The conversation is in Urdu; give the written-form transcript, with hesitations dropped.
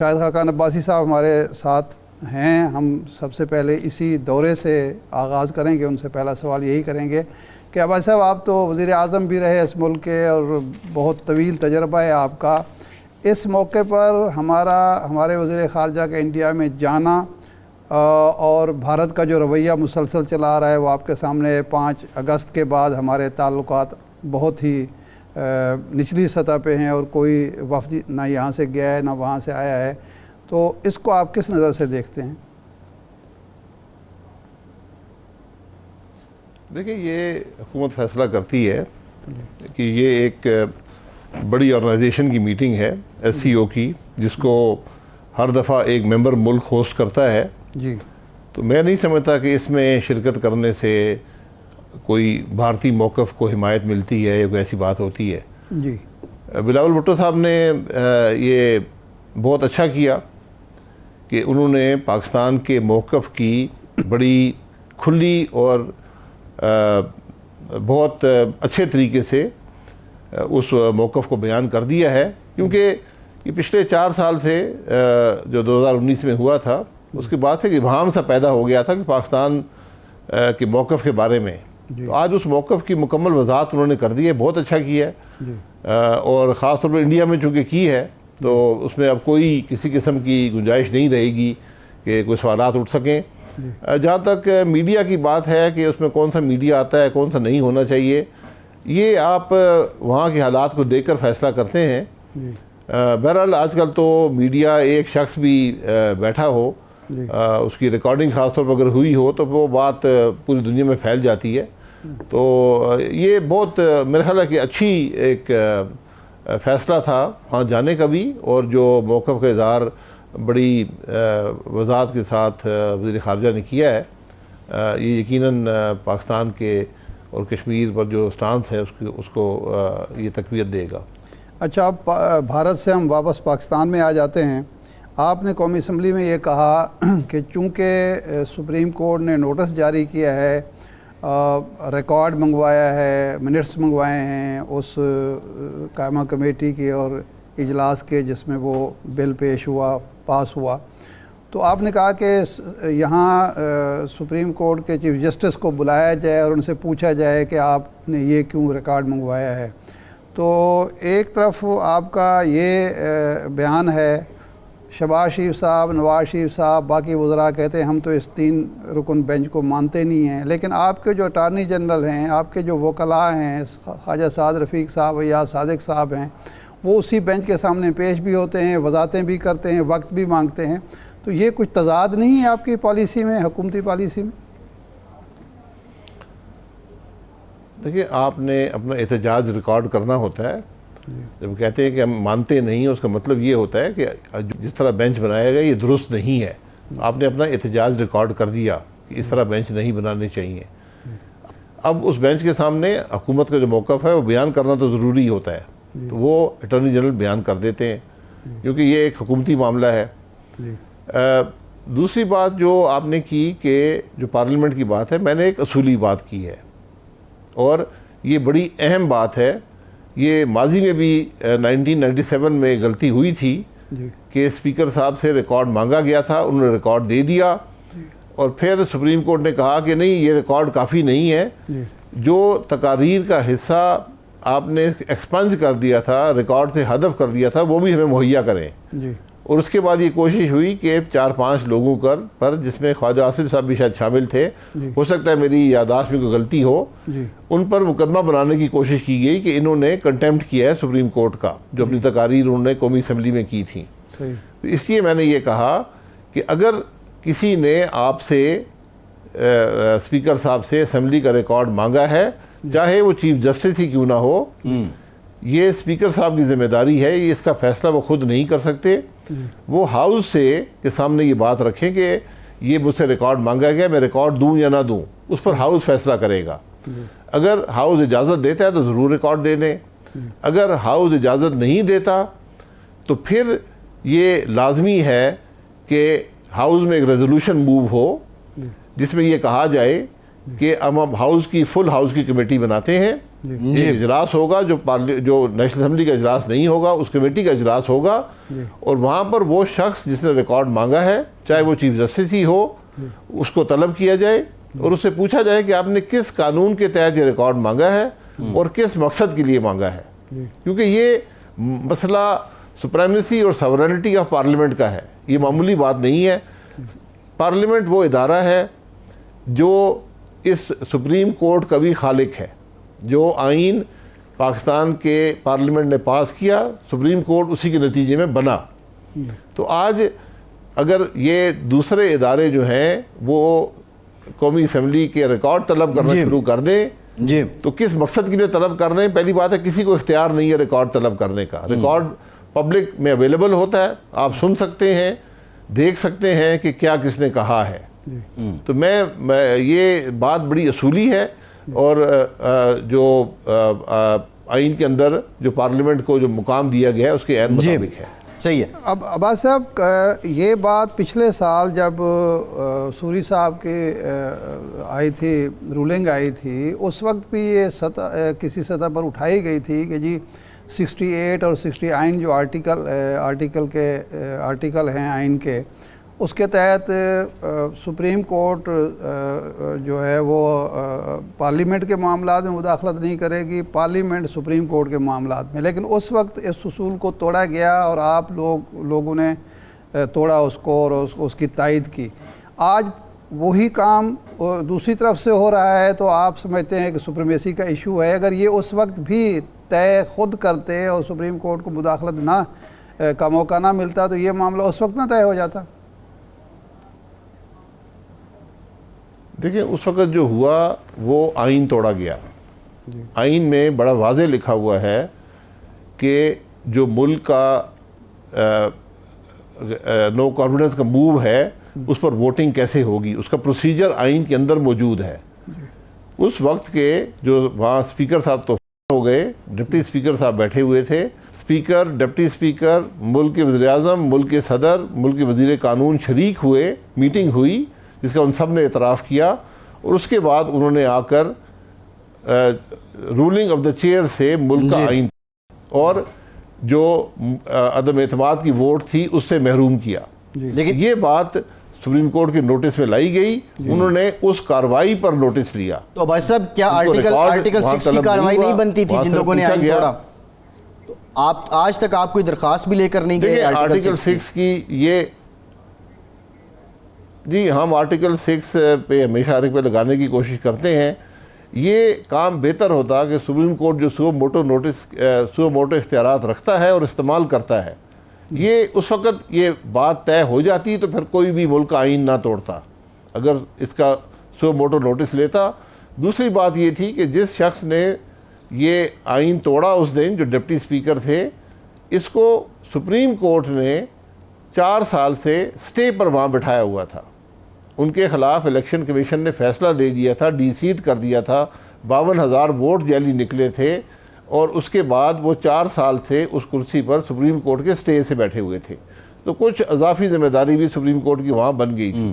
شاہد خاقان عباسی صاحب ہمارے ساتھ ہیں. ہم سب سے پہلے اسی دورے سے آغاز کریں گے. ان سے پہلا سوال یہی کریں گے کہ عباسی صاحب آپ تو وزیر اعظم بھی رہے اس ملک کے اور بہت طویل تجربہ ہے آپ کا. اس موقع پر ہمارے وزیر خارجہ کا انڈیا میں جانا اور بھارت کا جو رویہ مسلسل چلا آ رہا ہے وہ آپ کے سامنے 5 اگست کے بعد ہمارے تعلقات بہت ہی نچلی سطح پہ ہیں اور کوئی وفد نہ یہاں سے گیا ہے نہ وہاں سے آیا ہے. تو اس کو آپ کس نظر سے دیکھتے ہیں؟ دیکھیں، یہ حکومت فیصلہ کرتی ہے کہ یہ ایک بڑی آرگنائزیشن کی میٹنگ ہے SCO کی، جس کو ہر دفعہ ایک ممبر ملک ہوسٹ کرتا ہے. جی. تو میں نہیں سمجھتا کہ اس میں شرکت کرنے سے کوئی بھارتی موقف کو حمایت ملتی ہے یا کوئی ایسی بات ہوتی ہے. جی. بلاول بھٹو صاحب نے یہ بہت اچھا کیا کہ انہوں نے پاکستان کے موقف کی بڑی کھلی اور بہت اچھے طریقے سے اس موقف کو بیان کر دیا ہے. کیونکہ یہ پچھلے 4 سال سے جو 2019 میں ہوا تھا، اس کے بعد سے ابہام سا پیدا ہو گیا تھا کہ پاکستان کے موقف کے بارے میں. تو آج اس موقف کی مکمل وضاحت انہوں نے کر دی ہے. بہت اچھا کیا ہے. اور خاص طور پر انڈیا میں چونکہ کی ہے تو اس میں اب کوئی کسی قسم کی گنجائش نہیں رہے گی کہ کوئی سوالات اٹھ سکیں. جہاں تک میڈیا کی بات ہے کہ اس میں کون سا میڈیا آتا ہے، کون سا نہیں ہونا چاہیے، یہ آپ وہاں کے حالات کو دیکھ کر فیصلہ کرتے ہیں. بہرحال آج کل تو میڈیا ایک شخص بھی بیٹھا ہو، اس کی ریکارڈنگ خاص طور پر اگر ہوئی ہو تو وہ بات پوری دنیا میں پھیل جاتی ہے. تو یہ بہت میرا خیال ہے کہ اچھی ایک فیصلہ تھا وہاں جانے کا بھی، اور جو موقف کا اظہار بڑی وضاحت کے ساتھ وزیر خارجہ نے کیا ہے، یہ یقیناً پاکستان کے اور کشمیر پر جو سٹانس ہے اس کو یہ تقویت دے گا. اچھا، اب بھارت سے ہم واپس پاکستان میں آ جاتے ہیں. آپ نے قومی اسمبلی میں یہ کہا کہ چونکہ سپریم کورٹ نے نوٹس جاری کیا ہے، ریکارڈ منگوایا ہے، منٹس منگوائے ہیں اس قائمہ کمیٹی کے اور اجلاس کے جس میں وہ بل پیش ہوا، پاس ہوا، تو آپ نے کہا کہ یہاں سپریم کورٹ کے چیف جسٹس کو بلایا جائے اور ان سے پوچھا جائے کہ آپ نے یہ کیوں ریکارڈ منگوایا ہے. تو ایک طرف آپ کا یہ بیان ہے، شہباز شریف صاحب، نواز شریف صاحب، باقی وزراء کہتے ہیں ہم تو اس 3 رکن بینچ کو مانتے نہیں ہیں، لیکن آپ کے جو اٹارنی جنرل ہیں، آپ کے جو وکلاء ہیں، خواجہ سعد رفیق صاحب یا صادق صاحب ہیں، وہ اسی بینچ کے سامنے پیش بھی ہوتے ہیں، وضاحتیں بھی کرتے ہیں، وقت بھی مانگتے ہیں. تو یہ کچھ تضاد نہیں ہے آپ کی پالیسی میں، حکومتی پالیسی میں؟ دیکھیے، آپ نے اپنا احتجاج ریکارڈ کرنا ہوتا ہے. جب کہتے ہیں کہ ہم مانتے نہیں، اس کا مطلب یہ ہوتا ہے کہ جس طرح بینچ بنایا گیا یہ درست نہیں ہے. آپ نے اپنا احتجاج ریکارڈ کر دیا کہ اس طرح بینچ نہیں بنانے چاہیے. اب اس بینچ کے سامنے حکومت کا جو موقف ہے وہ بیان کرنا تو ضروری ہوتا ہے. تو وہ اٹارنی جنرل بیان کر دیتے ہیں کیونکہ یہ ایک حکومتی معاملہ ہے. دوسری بات جو آپ نے کی کہ جو پارلیمنٹ کی بات ہے، میں نے ایک اصولی بات کی ہے اور یہ بڑی اہم بات ہے. یہ ماضی میں بھی 1997 میں غلطی ہوئی تھی کہ اسپیکر صاحب سے ریکارڈ مانگا گیا تھا، انہوں نے ریکارڈ دے دیا اور پھر سپریم کورٹ نے کہا کہ نہیں، یہ ریکارڈ کافی نہیں ہے. جو تقاریر کا حصہ آپ نے ایکسپنج کر دیا تھا، ریکارڈ سے حذف کر دیا تھا، وہ بھی ہمیں مہیا کریں. اور اس کے بعد یہ کوشش ہوئی کہ 4-5 لوگوں پر، جس میں خواجہ آصف صاحب بھی شاید شامل تھے، ہو سکتا ہے میری یادداشت میں کوئی غلطی ہو، ان پر مقدمہ بنانے کی کوشش کی گئی کہ انہوں نے کنٹیمپٹ کیا ہے سپریم کورٹ کا، جو اپنی تقاریر انہوں نے قومی اسمبلی میں کی تھیں. تو اس لیے میں نے یہ کہا کہ اگر کسی نے آپ سے اسپیکر صاحب سے اسمبلی کا ریکارڈ مانگا ہے، چاہے وہ چیف جسٹس ہی کیوں نہ ہو، یہ اسپیکر صاحب کی ذمہ داری ہے. یہ اس کا فیصلہ وہ خود نہیں کر سکتے. وہ ہاؤس سے کے سامنے یہ بات رکھیں کہ یہ مجھ سے ریکارڈ مانگا گیا، میں ریکارڈ دوں یا نہ دوں، اس پر ہاؤس فیصلہ کرے گا. اگر ہاؤس اجازت دیتا ہے تو ضرور ریکارڈ دے دیں. اگر ہاؤس اجازت نہیں دیتا تو پھر یہ لازمی ہے کہ ہاؤس میں ایک ریزولوشن موو ہو جس میں یہ کہا جائے کہ ہم اب فل ہاؤس کی کمیٹی بناتے ہیں ایک اجلاس ہوگا جو نیشنل اسمبلی کا اجلاس نہیں ہوگا، اس کمیٹی کا اجلاس ہوگا، اور وہاں پر وہ شخص جس نے ریکارڈ مانگا ہے، چاہے وہ چیف جسٹس ہی ہو، اس کو طلب کیا جائے اور اس سے پوچھا جائے کہ آپ نے کس قانون کے تحت یہ ریکارڈ مانگا ہے اور کس مقصد کے لیے مانگا ہے. کیونکہ یہ مسئلہ سپریمیسی اور ساورنٹی آف پارلیمنٹ کا ہے، یہ معمولی بات نہیں ہے. پارلیمنٹ وہ ادارہ ہے جو اس سپریم کورٹ کا بھی خالق ہے. جو آئین پاکستان کے پارلیمنٹ نے پاس کیا، سپریم کورٹ اسی کے نتیجے میں بنا. تو آج اگر یہ دوسرے ادارے جو ہیں وہ قومی اسمبلی کے ریکارڈ طلب کرنا شروع کر دیں تو کس مقصد کے لیے طلب کر رہے ہیں؟ پہلی بات ہے کسی کو اختیار نہیں ہے ریکارڈ طلب کرنے کا. ریکارڈ پبلک میں اویلیبل ہوتا ہے، آپ سن سکتے ہیں، دیکھ سکتے ہیں کہ کیا کس نے کہا ہے. تو میں یہ بات بڑی اصولی ہے، اور جو آئین کے اندر جو پارلیمنٹ کو جو مقام دیا گیا ہے اس کے عین مطابق ہے. صحیح ہے. اب عباس صاحب، یہ بات پچھلے سال جب سوری صاحب کی آئی تھی، رولنگ آئی تھی، اس وقت بھی یہ کسی سطح پر اٹھائی گئی تھی کہ جی 68 اور 69 جو آرٹیکل ہیں آئین کے، اس کے تحت سپریم کورٹ جو ہے وہ پارلیمنٹ کے معاملات میں مداخلت نہیں کرے گی، پارلیمنٹ سپریم کورٹ کے معاملات میں. لیکن اس وقت اس اصول کو توڑا گیا اور آپ لوگوں نے توڑا اس کو اور اس کی تائید کی. آج وہی کام دوسری طرف سے ہو رہا ہے، تو آپ سمجھتے ہیں کہ سپریمیسی کا ایشو ہے. اگر یہ اس وقت بھی طے خود کرتے اور سپریم کورٹ کو مداخلت کا موقع نہ ملتا تو یہ معاملہ اس وقت نہ طے ہو جاتا؟ دیکھیں، اس وقت جو ہوا وہ آئین توڑا گیا. آئین میں بڑا واضح لکھا ہوا ہے کہ جو ملک کا نو کانفیڈنس کا موو ہے اس پر ووٹنگ کیسے ہوگی، اس کا پروسیجر آئین کے اندر موجود ہے. اس وقت کے جو وہاں اسپیکر صاحب تو ہو گئے، ڈپٹی اسپیکر صاحب بیٹھے ہوئے تھے. اسپیکر، ڈپٹی اسپیکر، ملک کے وزیر اعظم، ملک کے صدر، ملک کے وزیر قانون شریک ہوئے، میٹنگ ہوئی جس کا ان سب نے اعتراف کیا، اور اس کے بعد انہوں نے آ کر رولنگ آف دا چیئر سے ملک کا آئین اور جو عدم اعتماد کی ووٹ تھی اس سے محروم کیا. لیکن یہ بات سپریم کورٹ کے نوٹس میں لائی گئی، انہوں نے اس کارروائی پر نوٹس لیا. تو بھائی صاحب، کیا آرٹیکل 6 کی کارروائی نہیں بنتی تھی جن لوگوں نے آئین توڑا؟ تو آپ آج تک آپ کوئی درخواست بھی لے کر نہیں گئے آرٹیکل 6 کی؟ یہ جی ہم آرٹیکل 6 پہ ہمیشہ حرف پہ لگانے کی کوشش کرتے ہیں. یہ کام بہتر ہوتا کہ سپریم کورٹ جو سو موٹو اختیارات رکھتا ہے اور استعمال کرتا ہے، یہ اس وقت یہ بات طے ہو جاتی تو پھر کوئی بھی ملک کا آئین نہ توڑتا اگر اس کا سو موٹو نوٹس لیتا. دوسری بات یہ تھی کہ جس شخص نے یہ آئین توڑا اس دن، جو ڈپٹی اسپیکر تھے، اس کو سپریم کورٹ نے 4 سال سے سٹے پر وہاں بٹھایا ہوا تھا. ان کے خلاف الیکشن کمیشن نے فیصلہ دے دیا تھا، ڈی سیٹ کر دیا تھا، 52,000 ووٹ جعلی نکلے تھے، اور اس کے بعد وہ 4 سال سے اس کرسی پر سپریم کورٹ کے سٹے سے بیٹھے ہوئے تھے. تو کچھ اضافی ذمہ داری بھی سپریم کورٹ کی وہاں بن گئی تھی.